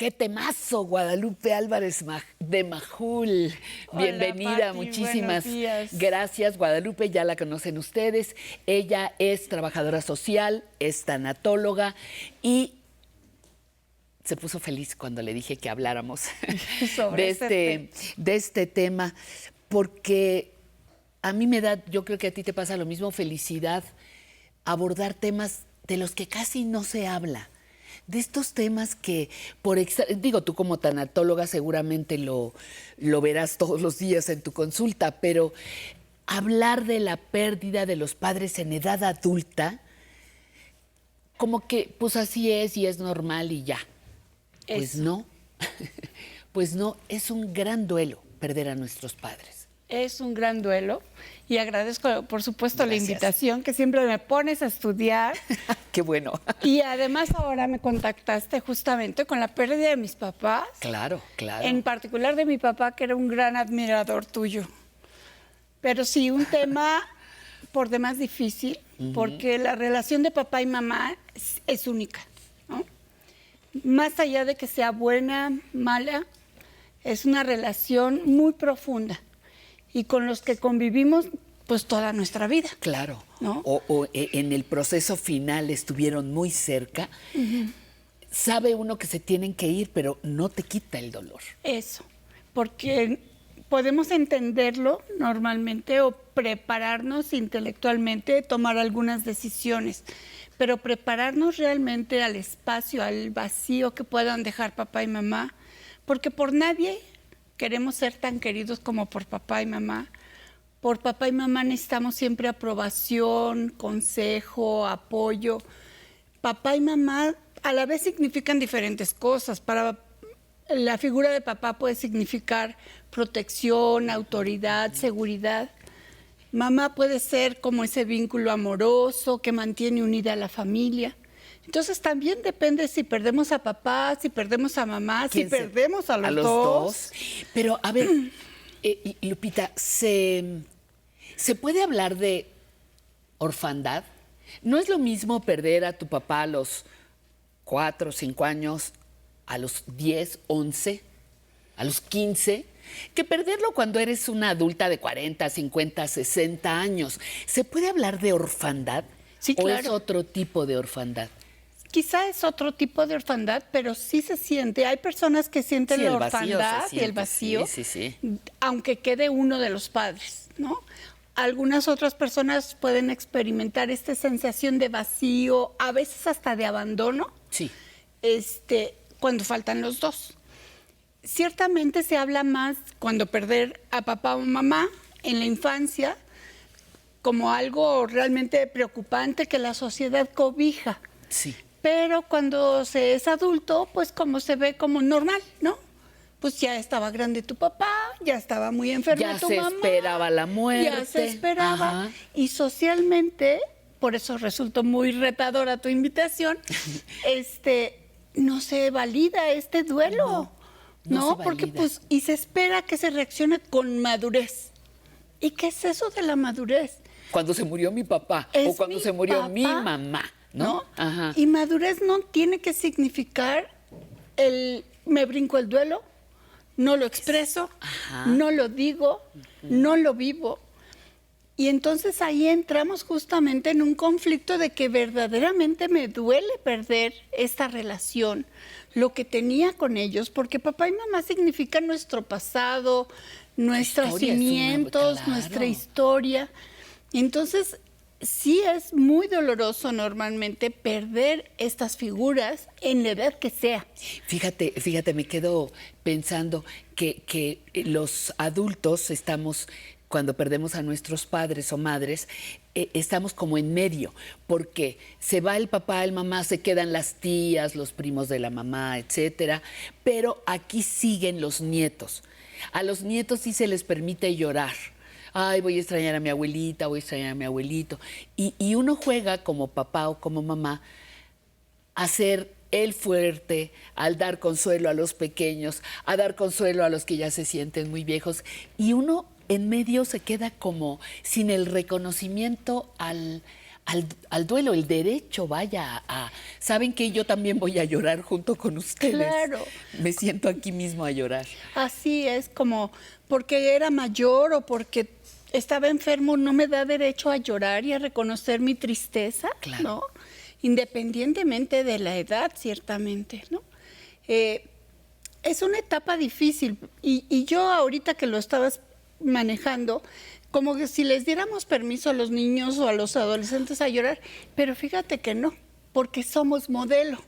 Qué temazo, Guadalupe Álvarez de Majul. Hola, Bienvenida, Pati, muchísimas buenos días. gracias. Guadalupe, ya la conocen ustedes. Ella es trabajadora social, es tanatóloga y se puso feliz cuando le dije que habláramos Sobre de este tema, porque a mí me da, yo creo que a ti te pasa lo mismo, felicidad abordar temas de los que casi no se habla. De estos temas que, digo, tú como tanatóloga seguramente lo verás todos los días en tu consulta, pero hablar de la pérdida de los padres en edad adulta, como que pues así es y es normal y ya. Pues Eso. no, pues no, es un gran duelo perder a nuestros padres. Es un gran duelo y agradezco, por supuesto, Gracias. la invitación que siempre me pones a estudiar. Qué bueno. Y además ahora me contactaste justamente con la pérdida de mis papás. Claro, claro. En particular de mi papá, que era un gran admirador tuyo. Pero sí, un tema por demás difícil, porque la relación de papá y mamá es única, ¿no? Más allá de que sea buena, mala, es una relación muy profunda y con los que convivimos pues toda nuestra vida. Claro. ¿No? O en el proceso final estuvieron muy cerca. Sabe uno que se tienen que ir, pero no te quita el dolor. Eso, porque podemos entenderlo normalmente o prepararnos intelectualmente, tomar algunas decisiones, pero prepararnos realmente al espacio, al vacío que puedan dejar papá y mamá, porque por nadie queremos ser tan queridos como por papá y mamá. Por papá y mamá necesitamos siempre aprobación, consejo, apoyo. Papá y mamá a la vez significan diferentes cosas. Para la figura de papá puede significar protección, autoridad, seguridad. Mamá puede ser como ese vínculo amoroso que mantiene unida a la familia. Entonces también depende si perdemos a papá, si perdemos a mamá, si perdemos a los dos. Pero a ver, Lupita, ¿se puede hablar de orfandad? ¿No es lo mismo perder a tu papá a los 4, 5 años, a los 10, 11, a los 15, que perderlo cuando eres una adulta de 40, 50, 60 años? ¿Se puede hablar de orfandad? Sí, ¿O claro. es otro tipo de orfandad? Quizá es otro tipo de orfandad, pero sí se siente. Hay personas que sienten Sí, la el vacío orfandad se y el siente, vacío, sí. aunque quede uno de los padres, ¿no? Algunas otras personas pueden experimentar esta sensación de vacío, a veces hasta de abandono, Sí. cuando faltan los dos. Ciertamente se habla más cuando perder a papá o mamá en la infancia como algo realmente preocupante que la sociedad cobija. Sí. Pero cuando se es adulto, pues como se ve como normal, ¿no? Pues ya estaba grande tu papá, ya estaba muy enferma tu mamá. Ya se esperaba la muerte. Ya se esperaba. Ajá. Y socialmente, por eso resultó muy retadora tu invitación, no se valida este duelo. No se Porque valida. pues, y se espera que se reaccione con madurez. ¿Y qué es eso de la madurez? Cuando se murió mi papá Es o cuando mi se murió papá, mi mamá, ¿no? Ajá. Y madurez no tiene que significar me brinco el duelo, no lo expreso, no lo digo, no lo vivo. Y entonces ahí entramos justamente en un conflicto de que verdaderamente me duele perder esta relación, lo que tenía con ellos, porque papá y mamá significan nuestro pasado, nuestros Historia, cimientos, claro. nuestra historia. Entonces, sí es muy doloroso normalmente perder estas figuras en la edad que sea. Fíjate, me quedo pensando que los adultos estamos, cuando perdemos a nuestros padres o madres, estamos como en medio, porque se va el papá, el mamá, se quedan las tías, los primos de la mamá, etcétera, pero aquí siguen los nietos. A los nietos sí se les permite llorar. Ay, voy a extrañar a mi abuelita, voy a extrañar a mi abuelito. Y uno juega como papá o como mamá a ser el fuerte, al dar consuelo a los pequeños, a dar consuelo a los que ya se sienten muy viejos. Y uno en medio se queda como sin el reconocimiento al duelo, el derecho, vaya, saben que yo también voy a llorar junto con ustedes. Claro. Me siento aquí mismo a llorar. Así es, como porque era mayor o porque estaba enfermo, no me da derecho a llorar y a reconocer mi tristeza, Claro. ¿no? Independientemente de la edad, ciertamente, ¿no? Es una etapa difícil y yo ahorita que lo estabas manejando, como que si les diéramos permiso a los niños o a los adolescentes a llorar, pero fíjate que no, porque somos modelo.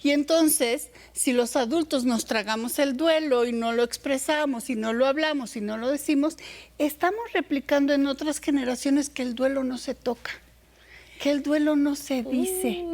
Y entonces, si los adultos nos tragamos el duelo y no lo expresamos y no lo hablamos y no lo decimos, estamos replicando en otras generaciones que el duelo no se toca, que el duelo no se dice,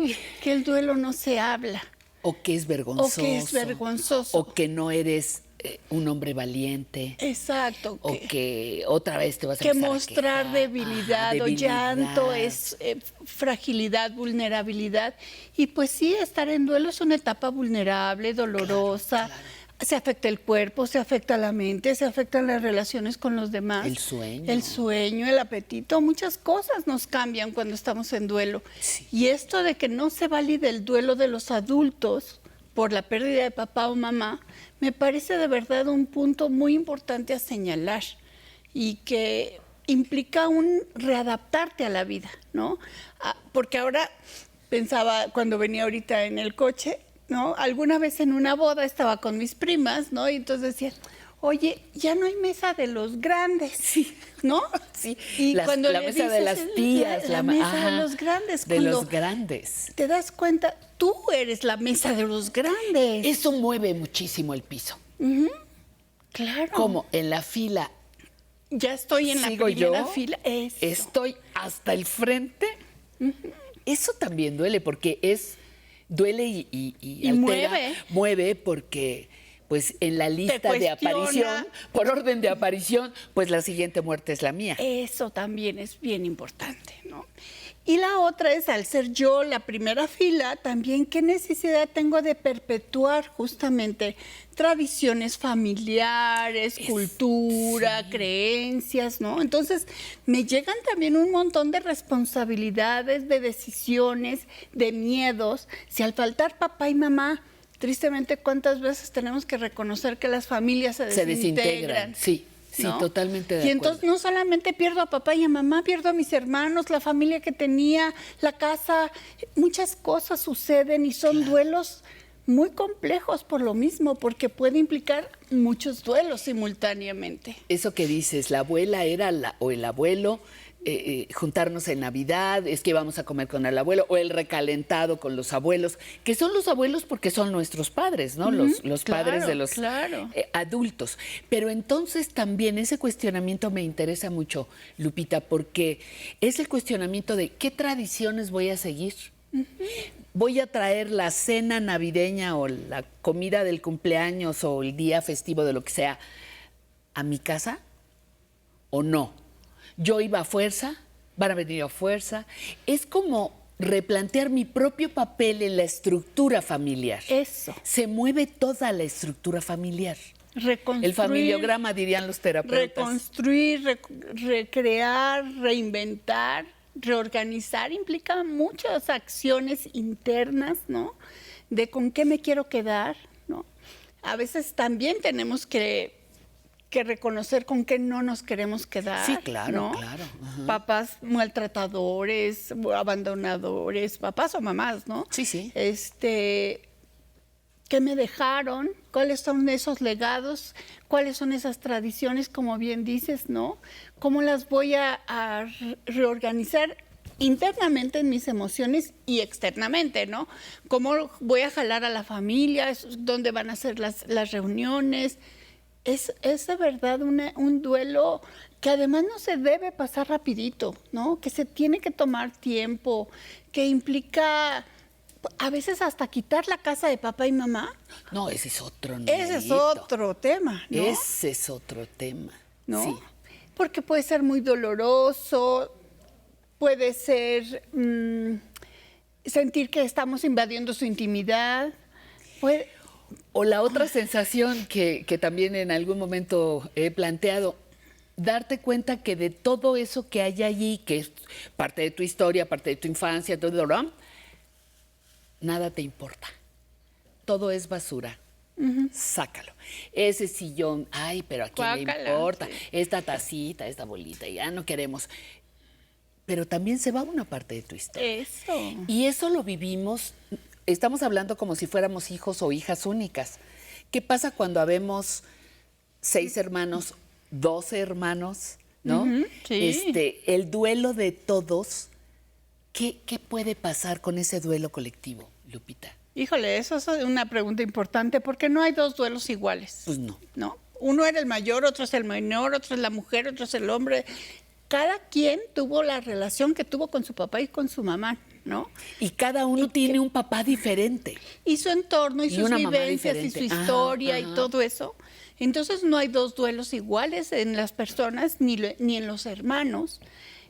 que el duelo no se habla. O que es vergonzoso. O que es vergonzoso. O que no eres un hombre valiente. Exacto. O que otra vez te vas a que empezar mostrar a quejar. debilidad o Debilidad. llanto es fragilidad, vulnerabilidad. Y pues sí, estar en duelo es una etapa vulnerable, dolorosa. Claro. Se afecta el cuerpo, se afecta la mente, se afectan las relaciones con los demás. El sueño. El sueño, el apetito, muchas cosas nos cambian cuando estamos en duelo. Sí. Y esto de que no se valide el duelo de los adultos por la pérdida de papá o mamá, me parece de verdad un punto muy importante a señalar y que implica un readaptarte a la vida, ¿no? Porque ahora pensaba cuando venía ahorita en el coche, ¿no? Alguna vez en una boda estaba con mis primas, ¿no? Y entonces decía, oye, ya no hay mesa de los grandes, Sí. ¿no? Sí, Y la cuando le mesa de dices, las tías. la mesa ajá, de los grandes. De cuando los grandes. te das cuenta, tú eres la mesa de los grandes. Eso mueve muchísimo el piso. Claro. Como en la fila Ya estoy en la sigo primera yo, fila. Eso. estoy hasta el frente. Eso también duele porque duele y altera, mueve porque pues en la lista de aparición, por orden de aparición, pues la siguiente muerte es la mía. Eso también es bien importante, ¿no? Y la otra es, al ser yo la primera fila, también qué necesidad tengo de perpetuar justamente tradiciones familiares, cultura, creencias, ¿no? Entonces, me llegan también un montón de responsabilidades, de decisiones, de miedos. Si al faltar papá y mamá, tristemente, ¿cuántas veces tenemos que reconocer que las familias se desintegran? Sí. Sí, ¿no? Totalmente de acuerdo. Y entonces no solamente pierdo a papá y a mamá, pierdo a mis hermanos, la familia que tenía, la casa, muchas cosas suceden y son duelos muy complejos por lo mismo, porque puede implicar muchos duelos simultáneamente. Eso que dices, la abuela era o el abuelo, juntarnos en Navidad, es que vamos a comer con el abuelo, o el recalentado con los abuelos, que son los abuelos porque son nuestros padres, ¿no? Los padres de los adultos. Pero entonces también ese cuestionamiento me interesa mucho, Lupita, porque es el cuestionamiento de qué tradiciones voy a seguir. ¿Voy a traer la cena navideña o la comida del cumpleaños o el día festivo de lo que sea a mi casa o no? Yo iba a fuerza, van a venir a fuerza. Es como replantear mi propio papel en la estructura familiar. Eso. Se mueve toda la estructura familiar. Reconstruir. El familiograma, dirían los terapeutas. Reconstruir, recrear, reinventar, reorganizar, implica muchas acciones internas, ¿no? De con qué me quiero quedar, ¿no? A veces también tenemos que reconocer con qué no nos queremos quedar. Sí, claro, ¿no? claro. Ajá. Papás maltratadores, abandonadores, papás o mamás, ¿no? Sí, sí. ¿Qué me dejaron? ¿Cuáles son esos legados? ¿Cuáles son esas tradiciones, como bien dices, no? ¿Cómo las voy a reorganizar internamente en mis emociones y externamente, ¿no? ¿Cómo voy a jalar a la familia? ¿Dónde van a ser las reuniones? Es de verdad un duelo que además no se debe pasar rapidito, ¿no? Que se tiene que tomar tiempo, que implica a veces hasta quitar la casa de papá y mamá. No, ese es otro Ese es otro tema, ¿no? Ese es otro tema, ¿no? sí. Porque puede ser muy doloroso, puede ser sentir que estamos invadiendo su intimidad, O la otra sensación que también en algún momento he planteado, darte cuenta que de todo eso que hay allí, que es parte de tu historia, parte de tu infancia, todo, ¿no? Nada te importa. Todo es basura. Sácalo. Ese sillón, ay, pero ¿a quién le Guácala, importa? sí. Esta tacita, esta bolita, ya no queremos. Pero también se va una parte de tu historia. Eso. Y eso lo vivimos, estamos hablando como si fuéramos hijos o hijas únicas. ¿Qué pasa cuando habemos 6 hermanos, 12 hermanos, ¿no? Sí. El duelo de todos, ¿qué puede pasar con ese duelo colectivo, Lupita? Híjole, eso es una pregunta importante porque no hay dos duelos iguales. Pues no. ¿No? Uno era el mayor, otro es el menor, otro es la mujer, otro es el hombre. Cada quien tuvo la relación que tuvo con su papá y con su mamá, ¿no? Y cada uno tiene un papá diferente. Y su entorno y sus una mamá vivencias y su diferente. Ajá, historia y ajá. todo eso. Entonces no hay dos duelos iguales en las personas ni en los hermanos.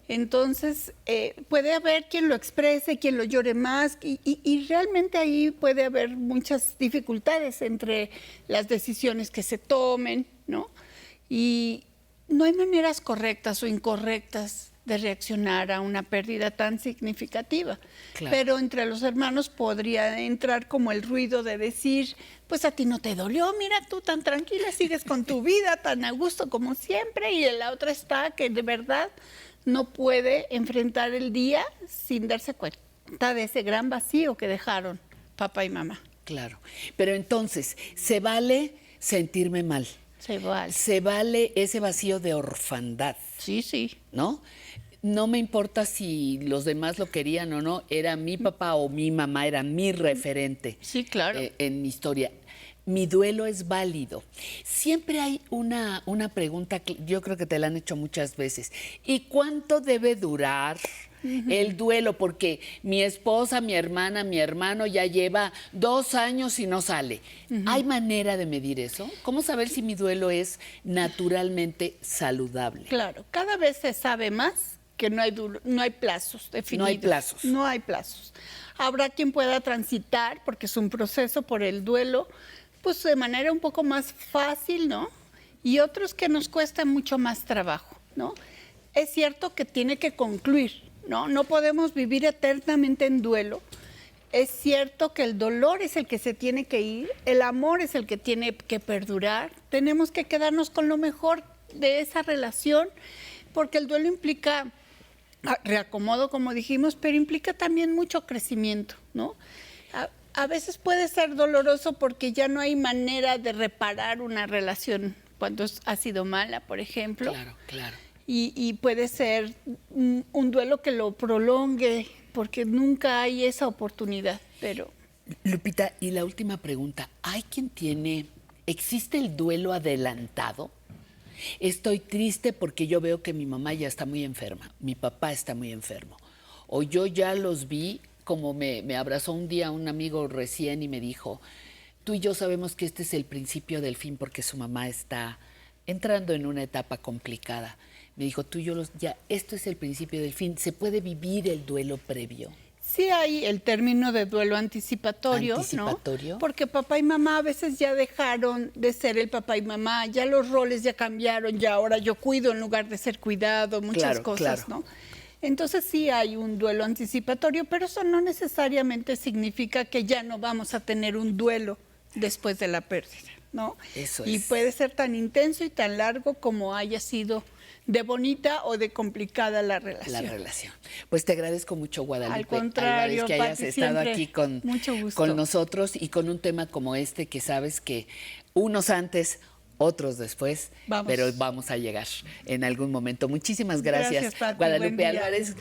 Entonces puede haber quien lo exprese, quien lo llore más y realmente ahí puede haber muchas dificultades entre las decisiones que se tomen, ¿no? Y no hay maneras correctas o incorrectas de reaccionar a una pérdida tan significativa. Claro. Pero entre los hermanos podría entrar como el ruido de decir, pues a ti no te dolió, mira tú tan tranquila, sigues con tu vida tan a gusto como siempre, y la otra está que de verdad no puede enfrentar el día sin darse cuenta de ese gran vacío que dejaron papá y mamá. Claro. Pero entonces, se vale sentirme mal. Se vale. Se vale ese vacío de orfandad, Sí, sí. ¿no? No me importa si los demás lo querían o no, era mi papá o mi mamá, era mi referente. Sí, claro. En mi historia. Mi duelo es válido. Siempre hay una pregunta que yo creo que te la han hecho muchas veces. ¿Y cuánto debe durar el duelo? Porque mi esposa, mi hermana, mi hermano ya lleva 2 años y no sale. ¿Hay manera de medir eso? ¿Cómo saber si mi duelo es naturalmente saludable? Claro, cada vez se sabe más que no hay plazos definidos. No hay plazos. No hay plazos. Habrá quien pueda transitar, porque es un proceso por el duelo, pues de manera un poco más fácil, ¿no? Y otros que nos cuesta mucho más trabajo, ¿no? Es cierto que tiene que concluir, ¿no? No podemos vivir eternamente en duelo. Es cierto que el dolor es el que se tiene que ir, el amor es el que tiene que perdurar. Tenemos que quedarnos con lo mejor de esa relación, porque el duelo implica reacomodo, como dijimos, pero implica también mucho crecimiento, ¿no? A veces puede ser doloroso porque ya no hay manera de reparar una relación cuando ha sido mala, por ejemplo. Claro, claro. Y puede ser un duelo que lo prolongue porque nunca hay esa oportunidad, pero... Lupita, y la última pregunta. ¿Existe el duelo adelantado? Estoy triste porque yo veo que mi mamá ya está muy enferma, mi papá está muy enfermo. O yo ya los vi, como me abrazó un día un amigo recién y me dijo, tú y yo sabemos que este es el principio del fin porque su mamá está entrando en una etapa complicada. Me dijo, tú y yo esto es el principio del fin. ¿Se puede vivir el duelo previo? Sí hay el término de duelo anticipatorio, ¿Anticipatorio? ¿no? Porque papá y mamá a veces ya dejaron de ser el papá y mamá, ya los roles ya cambiaron, ya ahora yo cuido en lugar de ser cuidado, muchas Claro, cosas, claro. ¿no? Entonces sí hay un duelo anticipatorio, pero eso no necesariamente significa que ya no vamos a tener un duelo después de la pérdida, ¿no? Eso Y es. puede ser tan intenso y tan largo como haya sido de bonita o de complicada la relación. La relación. Pues te agradezco mucho, Guadalupe. Al contrario, Álvarez, que hayas Pati, estado siempre. aquí con Mucho gusto. con nosotros y con un tema como este que sabes que unos antes, otros después, Vamos. pero vamos a llegar en algún momento. Muchísimas gracias, Gracias, Pati. Guadalupe Buen día. Álvarez.